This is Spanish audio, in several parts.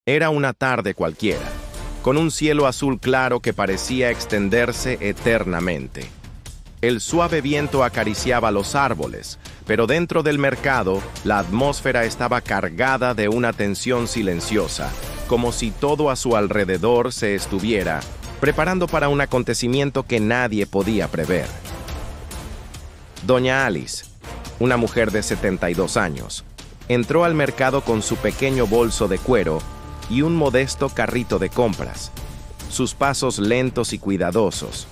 Era una tarde cualquiera, con un cielo azul claro que parecía extenderse eternamente. El suave viento acariciaba los árboles, pero dentro del mercado, la atmósfera estaba cargada de una tensión silenciosa, como si todo a su alrededor se estuviera preparando para un acontecimiento que nadie podía prever. Doña Alice, una mujer de 72 años, entró al mercado con su pequeño bolso de cuero y un modesto carrito de compras, sus pasos lentos y cuidadosos,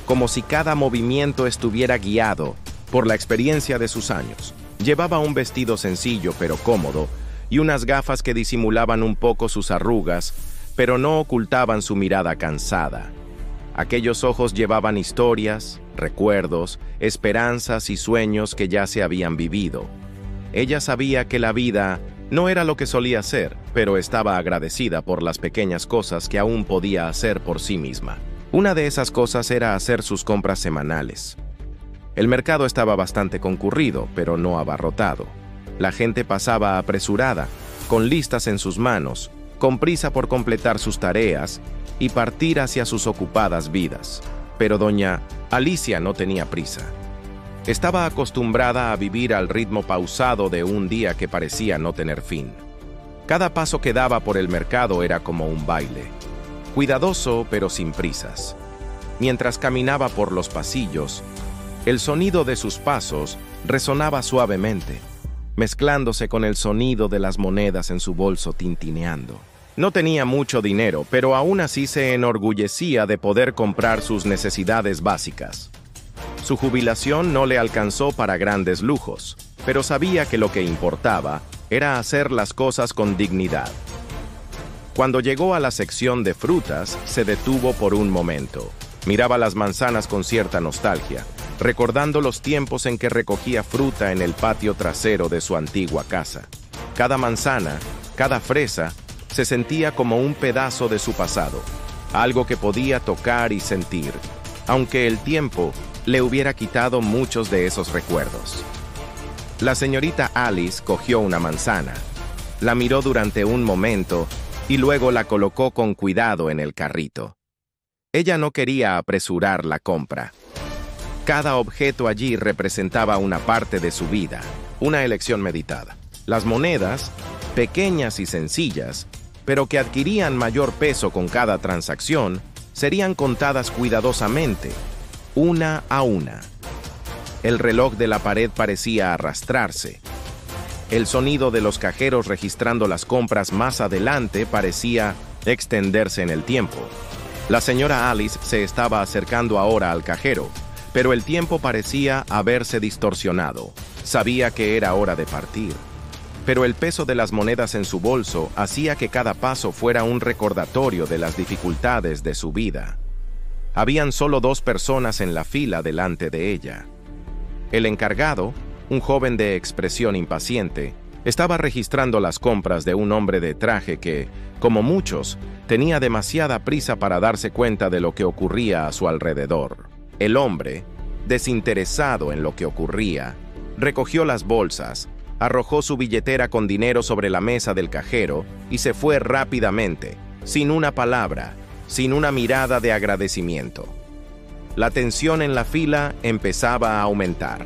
como si cada movimiento estuviera guiado por la experiencia de sus años. Llevaba un vestido sencillo pero cómodo y unas gafas que disimulaban un poco sus arrugas, pero no ocultaban su mirada cansada. Aquellos ojos llevaban historias, recuerdos, esperanzas y sueños que ya se habían vivido. Ella sabía que la vida no era lo que solía ser, pero estaba agradecida por las pequeñas cosas que aún podía hacer por sí misma. Una de esas cosas era hacer sus compras semanales. El mercado estaba bastante concurrido, pero no abarrotado. La gente pasaba apresurada, con listas en sus manos, con prisa por completar sus tareas y partir hacia sus ocupadas vidas. Pero doña Alicia no tenía prisa. Estaba acostumbrada a vivir al ritmo pausado de un día que parecía no tener fin. Cada paso que daba por el mercado era como un baile, cuidadoso pero sin prisas. Mientras caminaba por los pasillos, el sonido de sus pasos resonaba suavemente, mezclándose con el sonido de las monedas en su bolso tintineando. No tenía mucho dinero, pero aún así se enorgullecía de poder comprar sus necesidades básicas. Su jubilación no le alcanzó para grandes lujos, pero sabía que lo que importaba era hacer las cosas con dignidad. Cuando llegó a la sección de frutas, se detuvo por un momento. Miraba las manzanas con cierta nostalgia, recordando los tiempos en que recogía fruta en el patio trasero de su antigua casa. Cada manzana, cada fresa, se sentía como un pedazo de su pasado, algo que podía tocar y sentir, aunque el tiempo le hubiera quitado muchos de esos recuerdos. La señorita Alice cogió una manzana, la miró durante un momento y luego la colocó con cuidado en el carrito. Ella no quería apresurar la compra. Cada objeto allí representaba una parte de su vida, una elección meditada. Las monedas, pequeñas y sencillas, pero que adquirían mayor peso con cada transacción, serían contadas cuidadosamente, una a una. El reloj de la pared parecía arrastrarse. El sonido de los cajeros registrando las compras más adelante parecía extenderse en el tiempo. La señora Alice se estaba acercando ahora al cajero, pero el tiempo parecía haberse distorsionado. Sabía que era hora de partir. Pero el peso de las monedas en su bolso hacía que cada paso fuera un recordatorio de las dificultades de su vida. Habían solo 2 personas en la fila delante de ella. El encargado, un joven de expresión impaciente, estaba registrando las compras de un hombre de traje que, como muchos, tenía demasiada prisa para darse cuenta de lo que ocurría a su alrededor. El hombre, desinteresado en lo que ocurría, recogió las bolsas, arrojó su billetera con dinero sobre la mesa del cajero y se fue rápidamente, sin una palabra, sin una mirada de agradecimiento. La tensión en la fila empezaba a aumentar.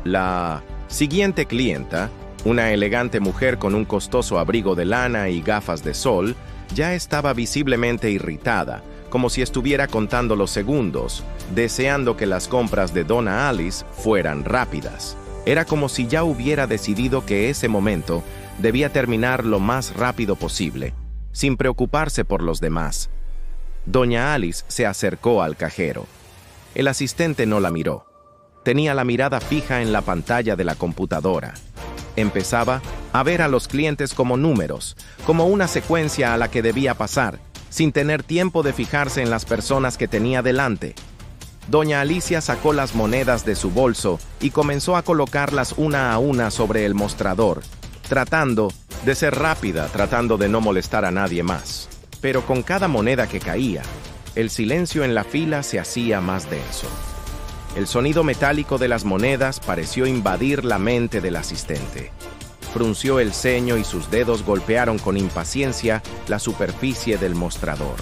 La siguiente clienta, una elegante mujer con un costoso abrigo de lana y gafas de sol, ya estaba visiblemente irritada, como si estuviera contando los segundos, deseando que las compras de Donna Alice fueran rápidas. Era como si ya hubiera decidido que ese momento debía terminar lo más rápido posible, sin preocuparse por los demás. Doña Alice se acercó al cajero. El asistente no la miró. Tenía la mirada fija en la pantalla de la computadora. Empezaba a ver a los clientes como números, como una secuencia a la que debía pasar, sin tener tiempo de fijarse en las personas que tenía delante. Doña Alicia sacó las monedas de su bolso y comenzó a colocarlas una a una sobre el mostrador, tratando de ser rápida, tratando de no molestar a nadie más. Pero con cada moneda que caía, el silencio en la fila se hacía más denso. El sonido metálico de las monedas pareció invadir la mente del asistente. Frunció el ceño y sus dedos golpearon con impaciencia la superficie del mostrador.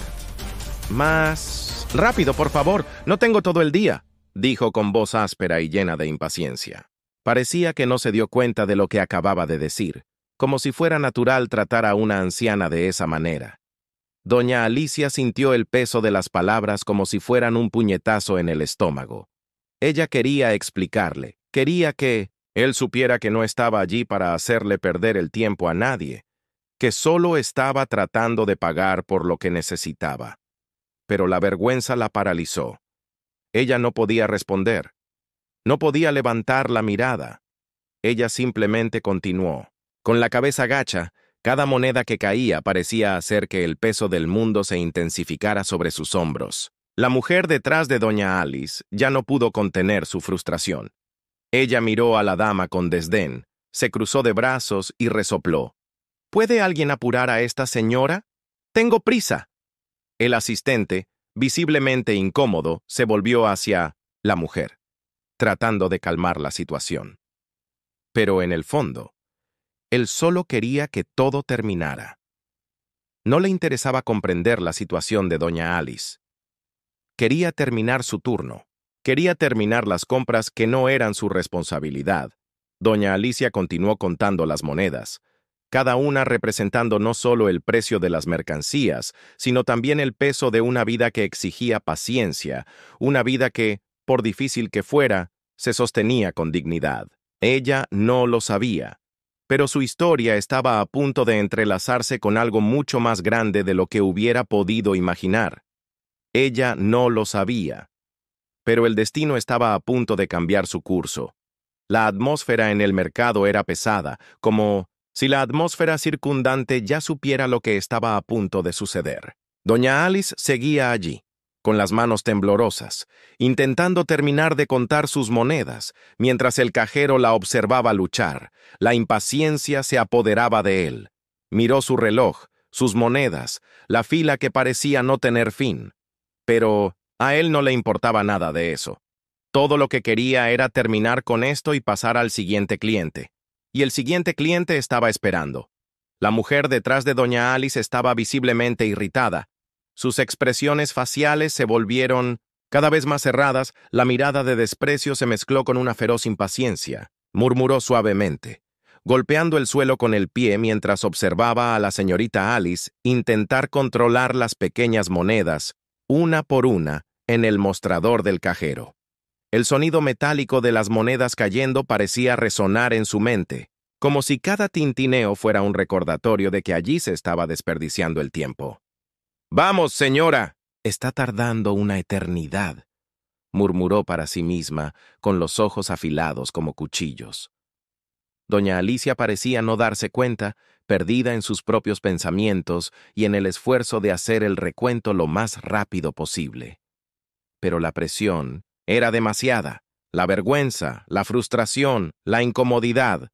«Más rápido, por favor, no tengo todo el día», dijo con voz áspera y llena de impaciencia. Parecía que no se dio cuenta de lo que acababa de decir, como si fuera natural tratar a una anciana de esa manera. Doña Alicia sintió el peso de las palabras como si fueran un puñetazo en el estómago. Ella quería explicarle, quería que él supiera que no estaba allí para hacerle perder el tiempo a nadie, que solo estaba tratando de pagar por lo que necesitaba. Pero la vergüenza la paralizó. Ella no podía responder. No podía levantar la mirada. Ella simplemente continuó. Con la cabeza gacha, cada moneda que caía parecía hacer que el peso del mundo se intensificara sobre sus hombros. La mujer detrás de doña Alice ya no pudo contener su frustración. Ella miró a la dama con desdén, se cruzó de brazos y resopló. ¿Puede alguien apurar a esta señora? ¡Tengo prisa! El asistente, visiblemente incómodo, se volvió hacia la mujer, tratando de calmar la situación. Pero en el fondo, él solo quería que todo terminara. No le interesaba comprender la situación de doña Alice. Quería terminar su turno. Quería terminar las compras que no eran su responsabilidad. Doña Alicia continuó contando las monedas, cada una representando no solo el precio de las mercancías, sino también el peso de una vida que exigía paciencia, una vida que, por difícil que fuera, se sostenía con dignidad. Ella no lo sabía, pero su historia estaba a punto de entrelazarse con algo mucho más grande de lo que hubiera podido imaginar. Ella no lo sabía, pero el destino estaba a punto de cambiar su curso. La atmósfera en el mercado era pesada, como si la atmósfera circundante ya supiera lo que estaba a punto de suceder. Doña Alice seguía allí, con las manos temblorosas, intentando terminar de contar sus monedas, mientras el cajero la observaba luchar. La impaciencia se apoderaba de él. Miró su reloj, sus monedas, la fila que parecía no tener fin. Pero a él no le importaba nada de eso. Todo lo que quería era terminar con esto y pasar al siguiente cliente. Y el siguiente cliente estaba esperando. La mujer detrás de doña Alice estaba visiblemente irritada. Sus expresiones faciales se volvieron cada vez más cerradas, la mirada de desprecio se mezcló con una feroz impaciencia. Murmuró suavemente, golpeando el suelo con el pie mientras observaba a la señorita Alice intentar controlar las pequeñas monedas, una por una, en el mostrador del cajero. El sonido metálico de las monedas cayendo parecía resonar en su mente, como si cada tintineo fuera un recordatorio de que allí se estaba desperdiciando el tiempo. «¡Vamos, señora! Está tardando una eternidad», murmuró para sí misma, con los ojos afilados como cuchillos. Doña Alicia parecía no darse cuenta, perdida en sus propios pensamientos y en el esfuerzo de hacer el recuento lo más rápido posible. Pero la presión era demasiada. La vergüenza, la frustración, la incomodidad,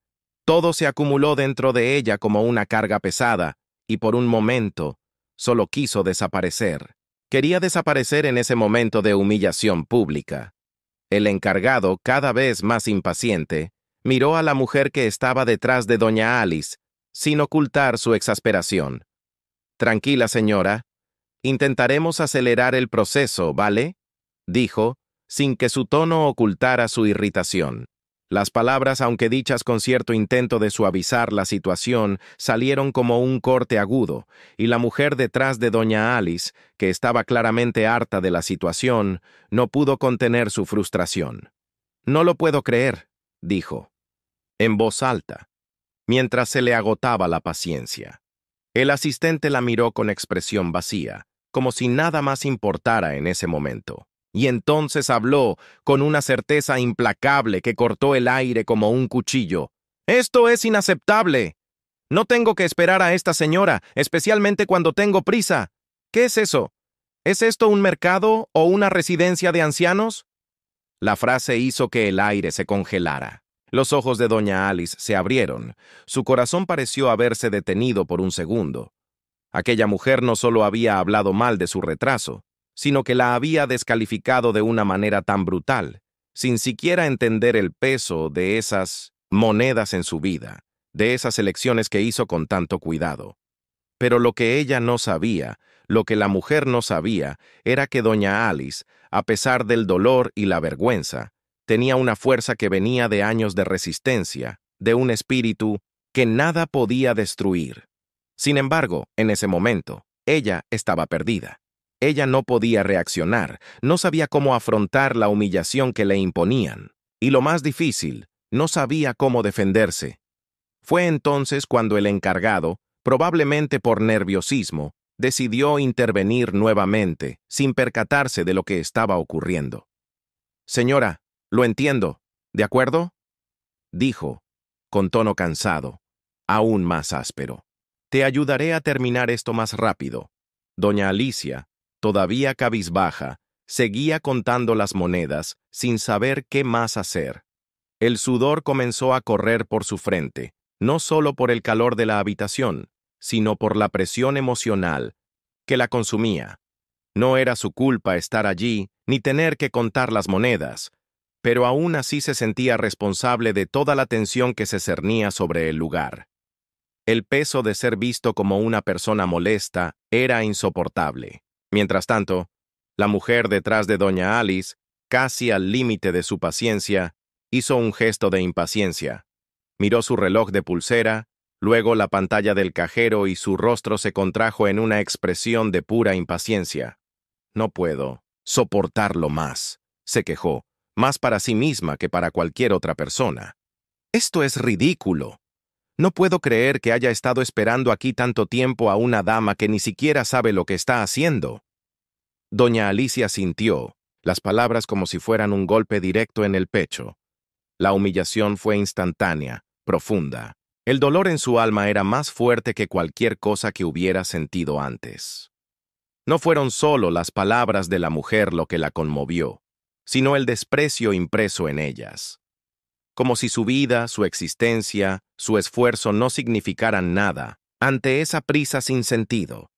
todo se acumuló dentro de ella como una carga pesada, y por un momento solo quiso desaparecer. Quería desaparecer en ese momento de humillación pública. El encargado, cada vez más impaciente, miró a la mujer que estaba detrás de doña Alice, sin ocultar su exasperación. «Tranquila, señora. Intentaremos acelerar el proceso, ¿vale?», dijo, sin que su tono ocultara su irritación. Las palabras, aunque dichas con cierto intento de suavizar la situación, salieron como un corte agudo, y la mujer detrás de doña Alice, que estaba claramente harta de la situación, no pudo contener su frustración. «No lo puedo creer», dijo, en voz alta, mientras se le agotaba la paciencia. El asistente la miró con expresión vacía, como si nada más importara en ese momento. Y entonces habló con una certeza implacable que cortó el aire como un cuchillo. «Esto es inaceptable. No tengo que esperar a esta señora, especialmente cuando tengo prisa. ¿Qué es eso? ¿Es esto un mercado o una residencia de ancianos?» La frase hizo que el aire se congelara. Los ojos de doña Alice se abrieron. Su corazón pareció haberse detenido por un segundo. Aquella mujer no solo había hablado mal de su retraso, sino que la había descalificado de una manera tan brutal, sin siquiera entender el peso de esas monedas en su vida, de esas elecciones que hizo con tanto cuidado. Pero lo que ella no sabía, lo que la mujer no sabía, era que doña Alice, a pesar del dolor y la vergüenza, tenía una fuerza que venía de años de resistencia, de un espíritu que nada podía destruir. Sin embargo, en ese momento, ella estaba perdida. Ella no podía reaccionar, no sabía cómo afrontar la humillación que le imponían. Y lo más difícil, no sabía cómo defenderse. Fue entonces cuando el encargado, probablemente por nerviosismo, decidió intervenir nuevamente, sin percatarse de lo que estaba ocurriendo. «Señora, lo entiendo, ¿de acuerdo?», dijo, con tono cansado, aún más áspero. «Te ayudaré a terminar esto más rápido». Doña Alicia, todavía cabizbaja, seguía contando las monedas sin saber qué más hacer. El sudor comenzó a correr por su frente, no solo por el calor de la habitación, sino por la presión emocional que la consumía. No era su culpa estar allí ni tener que contar las monedas, pero aún así se sentía responsable de toda la tensión que se cernía sobre el lugar. El peso de ser visto como una persona molesta era insoportable. Mientras tanto, la mujer detrás de doña Alice, casi al límite de su paciencia, hizo un gesto de impaciencia. Miró su reloj de pulsera, luego la pantalla del cajero y su rostro se contrajo en una expresión de pura impaciencia. «No puedo soportarlo más», se quejó, más para sí misma que para cualquier otra persona. «Esto es ridículo. No puedo creer que haya estado esperando aquí tanto tiempo a una dama que ni siquiera sabe lo que está haciendo». Doña Alicia sintió las palabras como si fueran un golpe directo en el pecho. La humillación fue instantánea, profunda. El dolor en su alma era más fuerte que cualquier cosa que hubiera sentido antes. No fueron solo las palabras de la mujer lo que la conmovió, sino el desprecio impreso en ellas. Como si su vida, su existencia, su esfuerzo no significaran nada ante esa prisa sin sentido.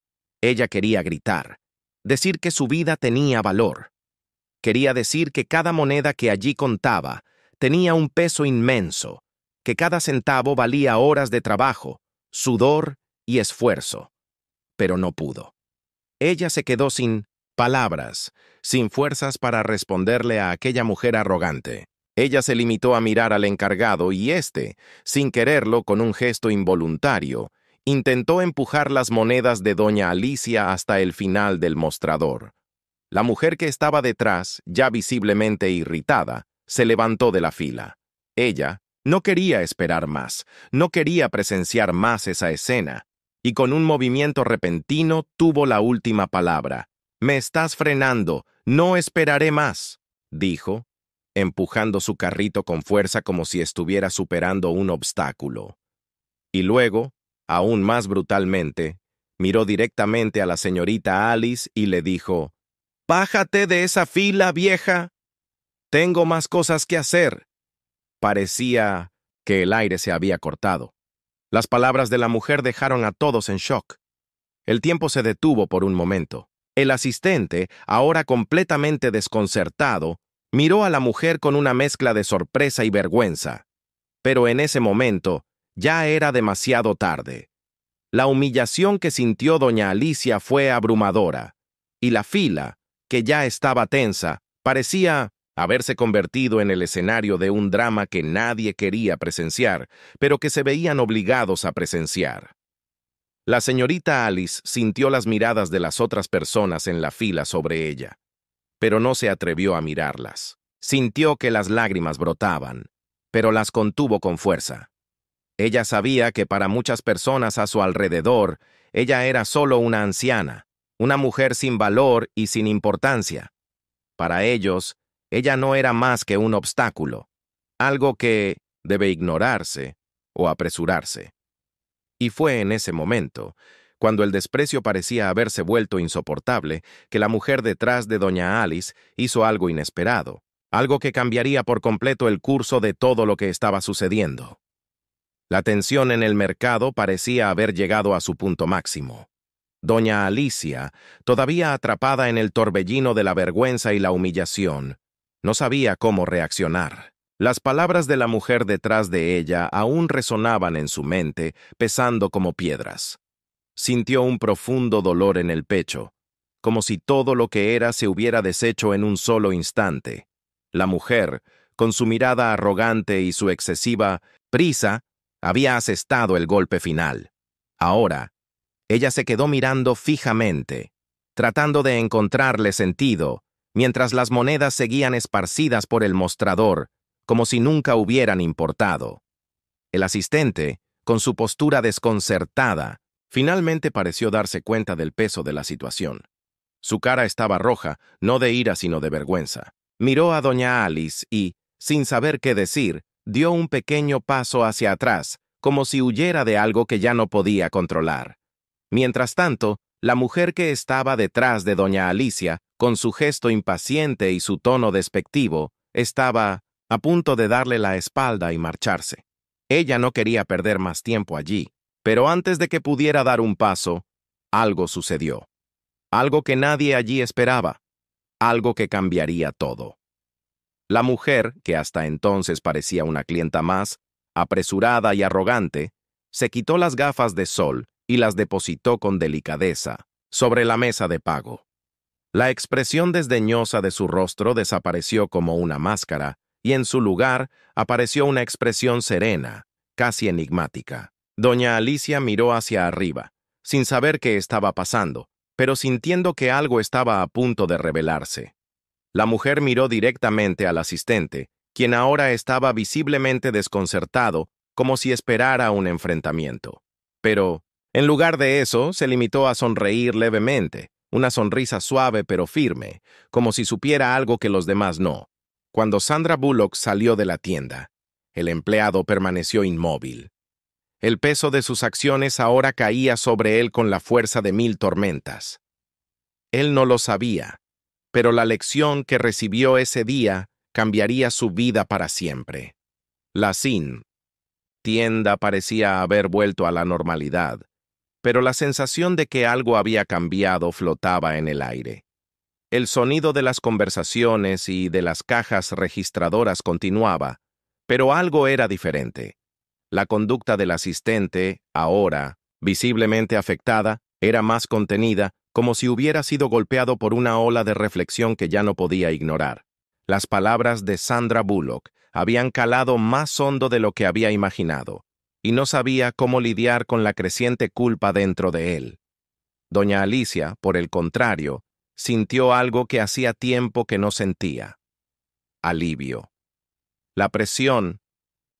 Ella quería gritar, decir que su vida tenía valor. Quería decir que cada moneda que allí contaba tenía un peso inmenso, que cada centavo valía horas de trabajo, sudor y esfuerzo. Pero no pudo. Ella se quedó sin palabras, sin fuerzas para responderle a aquella mujer arrogante. Ella se limitó a mirar al encargado y éste, sin quererlo, con un gesto involuntario, intentó empujar las monedas de doña Alicia hasta el final del mostrador. La mujer que estaba detrás, ya visiblemente irritada, se levantó de la fila. Ella no quería esperar más, no quería presenciar más esa escena, y con un movimiento repentino tuvo la última palabra. «Me estás frenando, no esperaré más», dijo, empujando su carrito con fuerza como si estuviera superando un obstáculo. Y luego, aún más brutalmente, miró directamente a la señorita Alice y le dijo: «Bájate de esa fila, vieja. Tengo más cosas que hacer». Parecía que el aire se había cortado. Las palabras de la mujer dejaron a todos en shock. El tiempo se detuvo por un momento. El asistente, ahora completamente desconcertado, miró a la mujer con una mezcla de sorpresa y vergüenza. Pero en ese momento, ya era demasiado tarde. La humillación que sintió doña Alicia fue abrumadora, y la fila, que ya estaba tensa, parecía haberse convertido en el escenario de un drama que nadie quería presenciar, pero que se veían obligados a presenciar. La señorita Alice sintió las miradas de las otras personas en la fila sobre ella, pero no se atrevió a mirarlas. Sintió que las lágrimas brotaban, pero las contuvo con fuerza. Ella sabía que para muchas personas a su alrededor, ella era solo una anciana, una mujer sin valor y sin importancia. Para ellos, ella no era más que un obstáculo, algo que debe ignorarse o apresurarse. Y fue en ese momento, cuando el desprecio parecía haberse vuelto insoportable, que la mujer detrás de doña Alice hizo algo inesperado, algo que cambiaría por completo el curso de todo lo que estaba sucediendo. La tensión en el mercado parecía haber llegado a su punto máximo. Doña Alicia, todavía atrapada en el torbellino de la vergüenza y la humillación, no sabía cómo reaccionar. Las palabras de la mujer detrás de ella aún resonaban en su mente, pesando como piedras. Sintió un profundo dolor en el pecho, como si todo lo que era se hubiera deshecho en un solo instante. La mujer, con su mirada arrogante y su excesiva prisa, había asestado el golpe final. Ahora, ella se quedó mirando fijamente, tratando de encontrarle sentido, mientras las monedas seguían esparcidas por el mostrador, como si nunca hubieran importado. El asistente, con su postura desconcertada, finalmente pareció darse cuenta del peso de la situación. Su cara estaba roja, no de ira sino de vergüenza. Miró a doña Alice y, sin saber qué decir, dio un pequeño paso hacia atrás, como si huyera de algo que ya no podía controlar. Mientras tanto, la mujer que estaba detrás de doña Alicia, con su gesto impaciente y su tono despectivo, estaba a punto de darle la espalda y marcharse. Ella no quería perder más tiempo allí, pero antes de que pudiera dar un paso, algo sucedió. Algo que nadie allí esperaba, algo que cambiaría todo. La mujer, que hasta entonces parecía una clienta más, apresurada y arrogante, se quitó las gafas de sol y las depositó con delicadeza sobre la mesa de pago. La expresión desdeñosa de su rostro desapareció como una máscara, y en su lugar apareció una expresión serena, casi enigmática. Doña Alicia miró hacia arriba, sin saber qué estaba pasando, pero sintiendo que algo estaba a punto de revelarse. La mujer miró directamente al asistente, quien ahora estaba visiblemente desconcertado, como si esperara un enfrentamiento. Pero, en lugar de eso, se limitó a sonreír levemente, una sonrisa suave pero firme, como si supiera algo que los demás no. Cuando Sandra Bullock salió de la tienda, el empleado permaneció inmóvil. El peso de sus acciones ahora caía sobre él con la fuerza de 1000 tormentas. Él no lo sabía, pero la lección que recibió ese día cambiaría su vida para siempre. La tienda parecía haber vuelto a la normalidad, pero la sensación de que algo había cambiado flotaba en el aire. El sonido de las conversaciones y de las cajas registradoras continuaba, pero algo era diferente. La conducta del asistente, ahora, visiblemente afectada, era más contenida, como si hubiera sido golpeado por una ola de reflexión que ya no podía ignorar. Las palabras de Sandra Bullock habían calado más hondo de lo que había imaginado, y no sabía cómo lidiar con la creciente culpa dentro de él. Doña Alicia, por el contrario, sintió algo que hacía tiempo que no sentía: alivio. La presión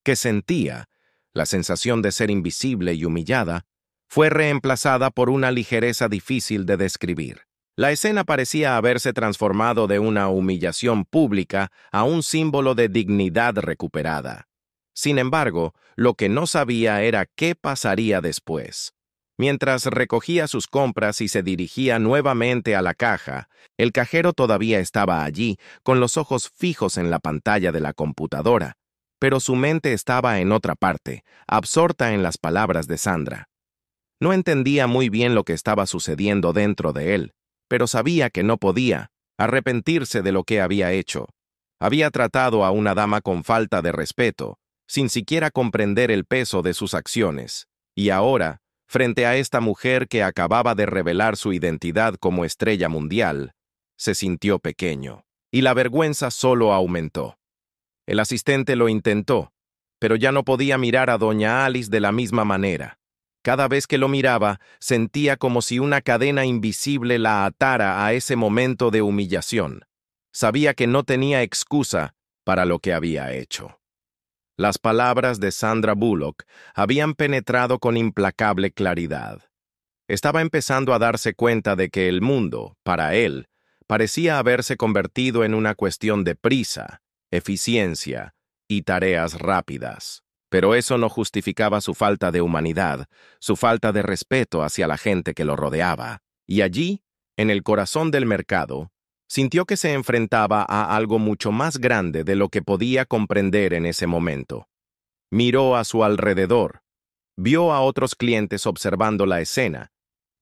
que sentía, la sensación de ser invisible y humillada, fue reemplazada por una ligereza difícil de describir. La escena parecía haberse transformado de una humillación pública a un símbolo de dignidad recuperada. Sin embargo, lo que no sabía era qué pasaría después. Mientras recogía sus compras y se dirigía nuevamente a la caja, el cajero todavía estaba allí, con los ojos fijos en la pantalla de la computadora, pero su mente estaba en otra parte, absorta en las palabras de Sandra. No entendía muy bien lo que estaba sucediendo dentro de él, pero sabía que no podía arrepentirse de lo que había hecho. Había tratado a una dama con falta de respeto, sin siquiera comprender el peso de sus acciones, y ahora, frente a esta mujer que acababa de revelar su identidad como estrella mundial, se sintió pequeño, y la vergüenza solo aumentó. El asistente lo intentó, pero ya no podía mirar a doña Alice de la misma manera. Cada vez que lo miraba, sentía como si una cadena invisible la atara a ese momento de humillación. Sabía que no tenía excusa para lo que había hecho. Las palabras de Sandra Bullock habían penetrado con implacable claridad. Estaba empezando a darse cuenta de que el mundo, para él, parecía haberse convertido en una cuestión de prisa, eficiencia y tareas rápidas. Pero eso no justificaba su falta de humanidad, su falta de respeto hacia la gente que lo rodeaba. Y allí, en el corazón del mercado, sintió que se enfrentaba a algo mucho más grande de lo que podía comprender en ese momento. Miró a su alrededor, vio a otros clientes observando la escena,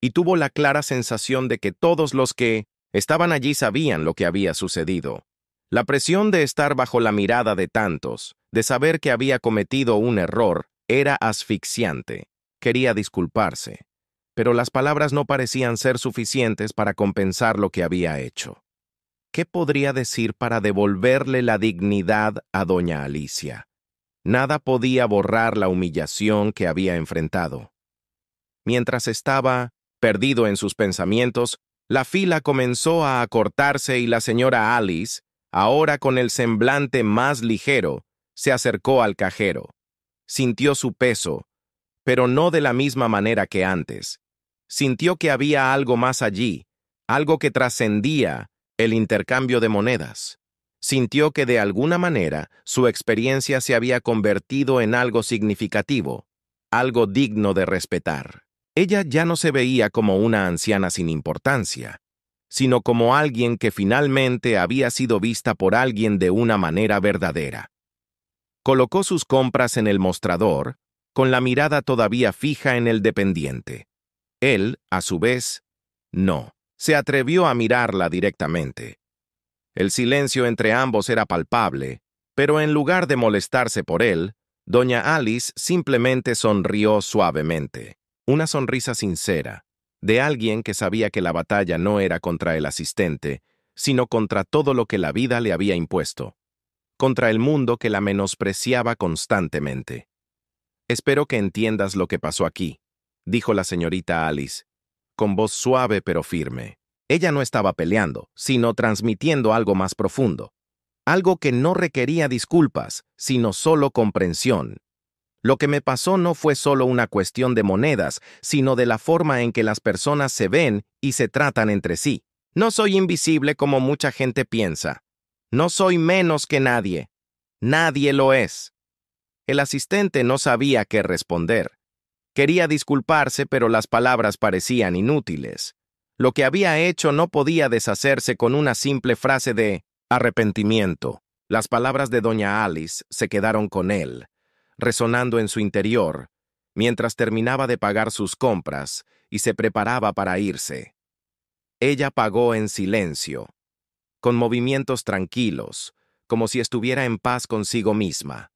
y tuvo la clara sensación de que todos los que estaban allí sabían lo que había sucedido. La presión de estar bajo la mirada de tantos, de saber que había cometido un error, era asfixiante. Quería disculparse, pero las palabras no parecían ser suficientes para compensar lo que había hecho. ¿Qué podría decir para devolverle la dignidad a doña Alicia? Nada podía borrar la humillación que había enfrentado. Mientras estaba perdido en sus pensamientos, la fila comenzó a acortarse y la señora Alice, ahora con el semblante más ligero, se acercó al cajero. Sintió su peso, pero no de la misma manera que antes. Sintió que había algo más allí, algo que trascendía el intercambio de monedas. Sintió que de alguna manera su experiencia se había convertido en algo significativo, algo digno de respetar. Ella ya no se veía como una anciana sin importancia, sino como alguien que finalmente había sido vista por alguien de una manera verdadera. Colocó sus compras en el mostrador, con la mirada todavía fija en el dependiente. Él, a su vez, no. Se atrevió a mirarla directamente. El silencio entre ambos era palpable, pero en lugar de molestarse por él, doña Alice simplemente sonrió suavemente. Una sonrisa sincera, de alguien que sabía que la batalla no era contra el asistente, sino contra todo lo que la vida le había impuesto, contra el mundo que la menospreciaba constantemente. «Espero que entiendas lo que pasó aquí», dijo la señorita Alice, con voz suave pero firme. Ella no estaba peleando, sino transmitiendo algo más profundo. Algo que no requería disculpas, sino solo comprensión. Lo que me pasó no fue solo una cuestión de monedas, sino de la forma en que las personas se ven y se tratan entre sí. No soy invisible como mucha gente piensa. No soy menos que nadie. Nadie lo es. El asistente no sabía qué responder. Quería disculparse, pero las palabras parecían inútiles. Lo que había hecho no podía deshacerse con una simple frase de arrepentimiento. Las palabras de doña Alice se quedaron con él, resonando en su interior, mientras terminaba de pagar sus compras y se preparaba para irse. Ella pagó en silencio, con movimientos tranquilos, como si estuviera en paz consigo misma.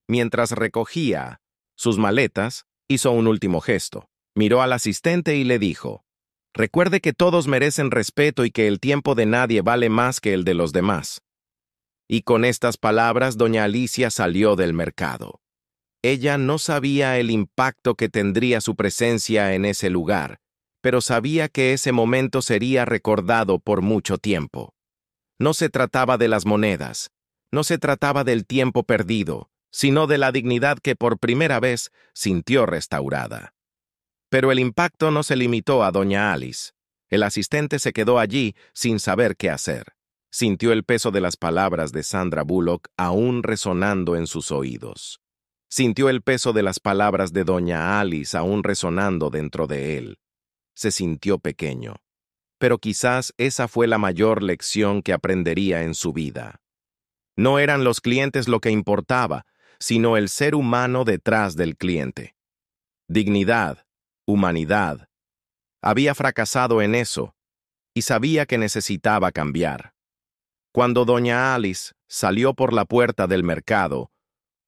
Mientras recogía sus maletas, hizo un último gesto. Miró al asistente y le dijo: «Recuerde que todos merecen respeto y que el tiempo de nadie vale más que el de los demás». Y con estas palabras, doña Alicia salió del mercado. Ella no sabía el impacto que tendría su presencia en ese lugar, pero sabía que ese momento sería recordado por mucho tiempo. No se trataba de las monedas, no se trataba del tiempo perdido, sino de la dignidad que por primera vez sintió restaurada. Pero el impacto no se limitó a doña Alice. El asistente se quedó allí sin saber qué hacer. Sintió el peso de las palabras de Sandra Bullock aún resonando en sus oídos. Sintió el peso de las palabras de doña Alice aún resonando dentro de él. Se sintió pequeño. Pero quizás esa fue la mayor lección que aprendería en su vida. No eran los clientes lo que importaba, sino el ser humano detrás del cliente. Dignidad, humanidad. Había fracasado en eso y sabía que necesitaba cambiar. Cuando doña Alice salió por la puerta del mercado,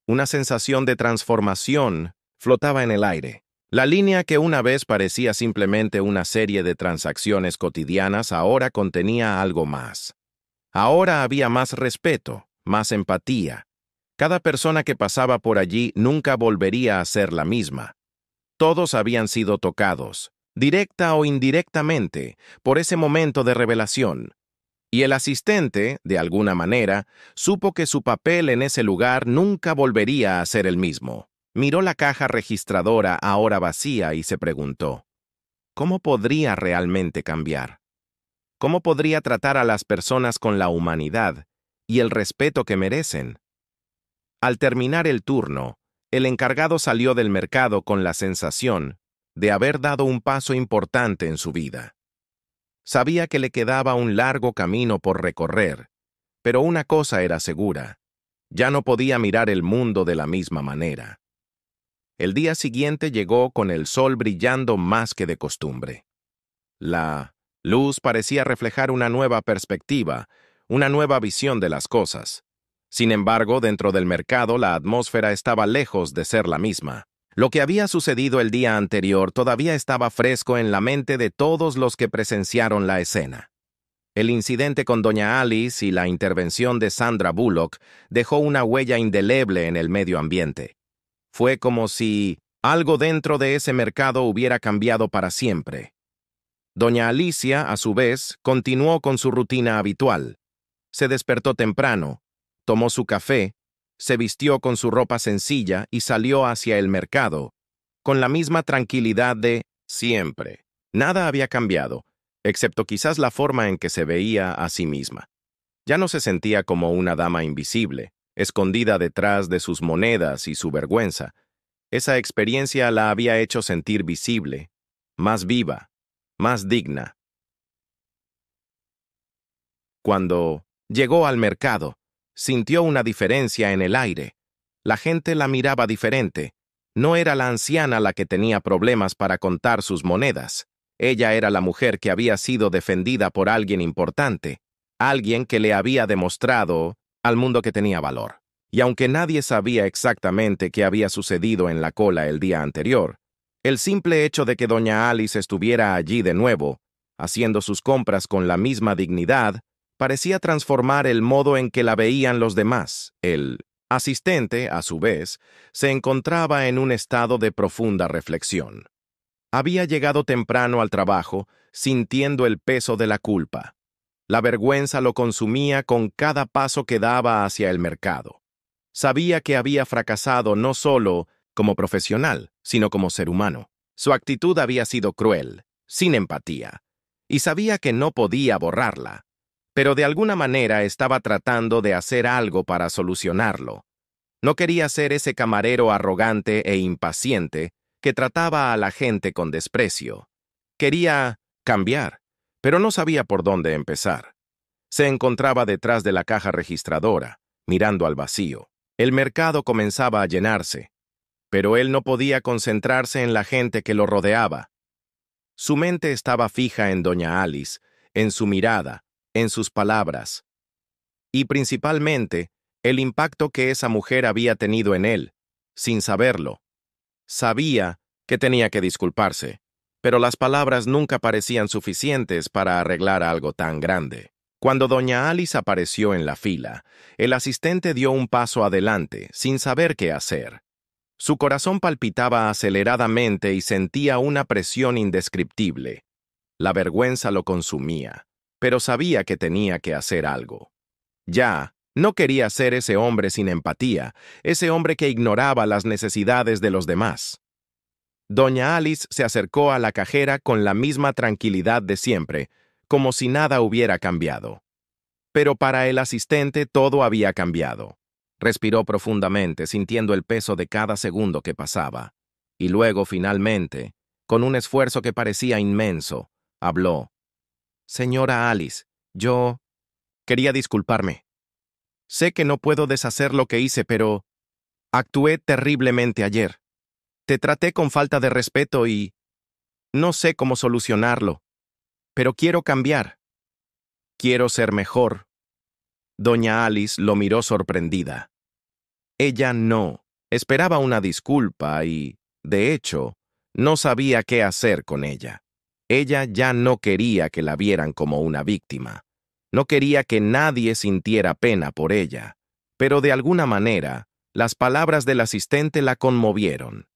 una sensación de transformación flotaba en el aire. La línea que una vez parecía simplemente una serie de transacciones cotidianas ahora contenía algo más. Ahora había más respeto, más empatía. Cada persona que pasaba por allí nunca volvería a ser la misma. Todos habían sido tocados, directa o indirectamente, por ese momento de revelación. Y el asistente, de alguna manera, supo que su papel en ese lugar nunca volvería a ser el mismo. Miró la caja registradora ahora vacía y se preguntó: ¿cómo podría realmente cambiar? ¿Cómo podría tratar a las personas con la humanidad y el respeto que merecen? Al terminar el turno, el encargado salió del mercado con la sensación de haber dado un paso importante en su vida. Sabía que le quedaba un largo camino por recorrer, pero una cosa era segura: ya no podía mirar el mundo de la misma manera. El día siguiente llegó con el sol brillando más que de costumbre. La luz parecía reflejar una nueva perspectiva, una nueva visión de las cosas. Sin embargo, dentro del mercado la atmósfera estaba lejos de ser la misma. Lo que había sucedido el día anterior todavía estaba fresco en la mente de todos los que presenciaron la escena. El incidente con Doña Alice y la intervención de Sandra Bullock dejó una huella indeleble en el medio ambiente. Fue como si algo dentro de ese mercado hubiera cambiado para siempre. Doña Alicia, a su vez, continuó con su rutina habitual. Se despertó temprano, tomó su café, se vistió con su ropa sencilla y salió hacia el mercado, con la misma tranquilidad de siempre. Nada había cambiado, excepto quizás la forma en que se veía a sí misma. Ya no se sentía como una dama invisible, escondida detrás de sus monedas y su vergüenza. Esa experiencia la había hecho sentir visible, más viva, más digna. Cuando llegó al mercado, sintió una diferencia en el aire. La gente la miraba diferente. No era la anciana la que tenía problemas para contar sus monedas. Ella era la mujer que había sido defendida por alguien importante, alguien que le había demostrado al mundo que tenía valor. Y aunque nadie sabía exactamente qué había sucedido en la cola el día anterior, el simple hecho de que doña Alice estuviera allí de nuevo, haciendo sus compras con la misma dignidad, parecía transformar el modo en que la veían los demás. El asistente, a su vez, se encontraba en un estado de profunda reflexión. Había llegado temprano al trabajo, sintiendo el peso de la culpa. La vergüenza lo consumía con cada paso que daba hacia el mercado. Sabía que había fracasado no solo como profesional, sino como ser humano. Su actitud había sido cruel, sin empatía, y sabía que no podía borrarla. Pero de alguna manera estaba tratando de hacer algo para solucionarlo. No quería ser ese camarero arrogante e impaciente que trataba a la gente con desprecio. Quería cambiar, pero no sabía por dónde empezar. Se encontraba detrás de la caja registradora, mirando al vacío. El mercado comenzaba a llenarse, pero él no podía concentrarse en la gente que lo rodeaba. Su mente estaba fija en doña Alice, en su mirada, en sus palabras, y principalmente el impacto que esa mujer había tenido en él, sin saberlo. Sabía que tenía que disculparse, pero las palabras nunca parecían suficientes para arreglar algo tan grande. Cuando doña Alice apareció en la fila, el asistente dio un paso adelante, sin saber qué hacer. Su corazón palpitaba aceleradamente y sentía una presión indescriptible. La vergüenza lo consumía, pero sabía que tenía que hacer algo. Ya, no quería ser ese hombre sin empatía, ese hombre que ignoraba las necesidades de los demás. Doña Alice se acercó a la cajera con la misma tranquilidad de siempre, como si nada hubiera cambiado. Pero para el asistente todo había cambiado. Respiró profundamente, sintiendo el peso de cada segundo que pasaba. Y luego, finalmente, con un esfuerzo que parecía inmenso, habló. Señora Alice, yo quería disculparme. Sé que no puedo deshacer lo que hice, pero actué terriblemente ayer. Te traté con falta de respeto y no sé cómo solucionarlo, pero quiero cambiar. Quiero ser mejor. Doña Alice lo miró sorprendida. Ella no esperaba una disculpa y, de hecho, no sabía qué hacer con ella. Ella ya no quería que la vieran como una víctima. No quería que nadie sintiera pena por ella. Pero de alguna manera, las palabras del asistente la conmovieron.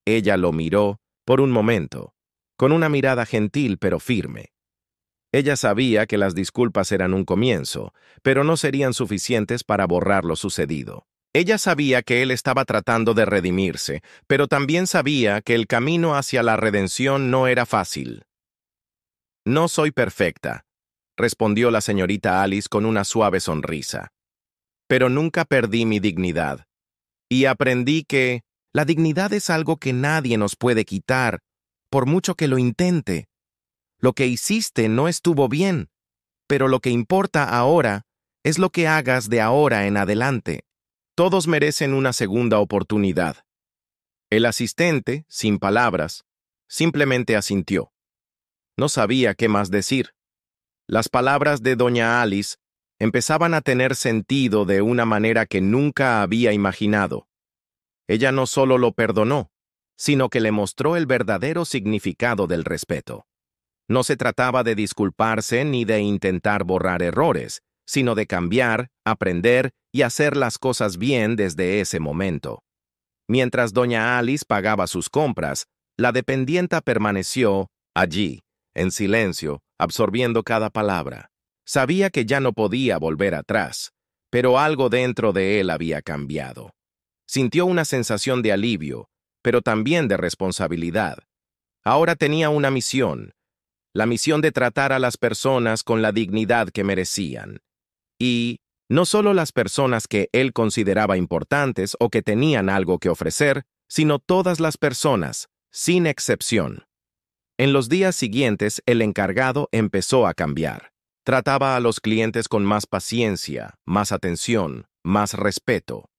Ella lo miró por un momento, con una mirada gentil pero firme. Ella sabía que las disculpas eran un comienzo, pero no serían suficientes para borrar lo sucedido. Ella sabía que él estaba tratando de redimirse, pero también sabía que el camino hacia la redención no era fácil. No soy perfecta, respondió la señorita Alice con una suave sonrisa. Pero nunca perdí mi dignidad. Y aprendí que la dignidad es algo que nadie nos puede quitar, por mucho que lo intente. Lo que hiciste no estuvo bien, pero lo que importa ahora es lo que hagas de ahora en adelante. Todos merecen una segunda oportunidad. El asistente, sin palabras, simplemente asintió. No sabía qué más decir. Las palabras de doña Alice empezaban a tener sentido de una manera que nunca había imaginado. Ella no solo lo perdonó, sino que le mostró el verdadero significado del respeto. No se trataba de disculparse ni de intentar borrar errores, sino de cambiar, aprender y hacer las cosas bien desde ese momento. Mientras doña Alice pagaba sus compras, la dependienta permaneció allí, en silencio, absorbiendo cada palabra. Sabía que ya no podía volver atrás, pero algo dentro de él había cambiado. Sintió una sensación de alivio, pero también de responsabilidad. Ahora tenía una misión, la misión de tratar a las personas con la dignidad que merecían. Y no solo las personas que él consideraba importantes o que tenían algo que ofrecer, sino todas las personas, sin excepción. En los días siguientes, el encargado empezó a cambiar. Trataba a los clientes con más paciencia, más atención, más respeto.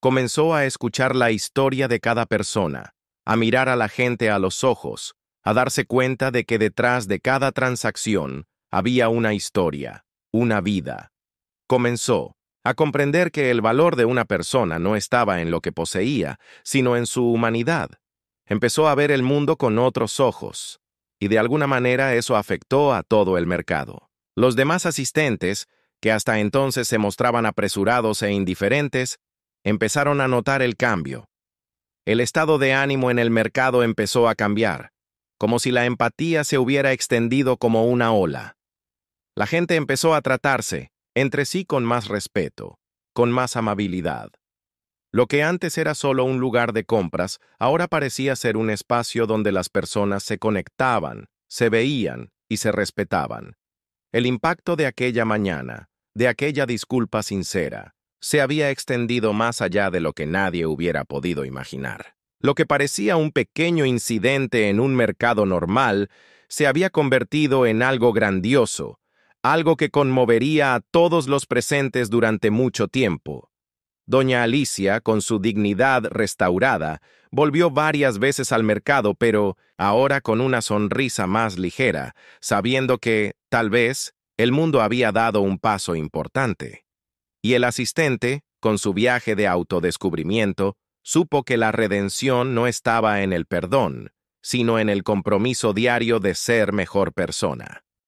Comenzó a escuchar la historia de cada persona, a mirar a la gente a los ojos, a darse cuenta de que detrás de cada transacción había una historia, una vida. Comenzó a comprender que el valor de una persona no estaba en lo que poseía, sino en su humanidad. Empezó a ver el mundo con otros ojos, y de alguna manera eso afectó a todo el mercado. Los demás asistentes, que hasta entonces se mostraban apresurados e indiferentes, empezaron a notar el cambio. El estado de ánimo en el mercado empezó a cambiar, como si la empatía se hubiera extendido como una ola. La gente empezó a tratarse entre sí con más respeto, con más amabilidad. Lo que antes era solo un lugar de compras, ahora parecía ser un espacio donde las personas se conectaban, se veían y se respetaban. El impacto de aquella mañana, de aquella disculpa sincera, se había extendido más allá de lo que nadie hubiera podido imaginar. Lo que parecía un pequeño incidente en un mercado normal se había convertido en algo grandioso, algo que conmovería a todos los presentes durante mucho tiempo. Doña Alicia, con su dignidad restaurada, volvió varias veces al mercado, pero ahora con una sonrisa más ligera, sabiendo que, tal vez, el mundo había dado un paso importante. Y el asistente, con su viaje de autodescubrimiento, supo que la redención no estaba en el perdón, sino en el compromiso diario de ser mejor persona.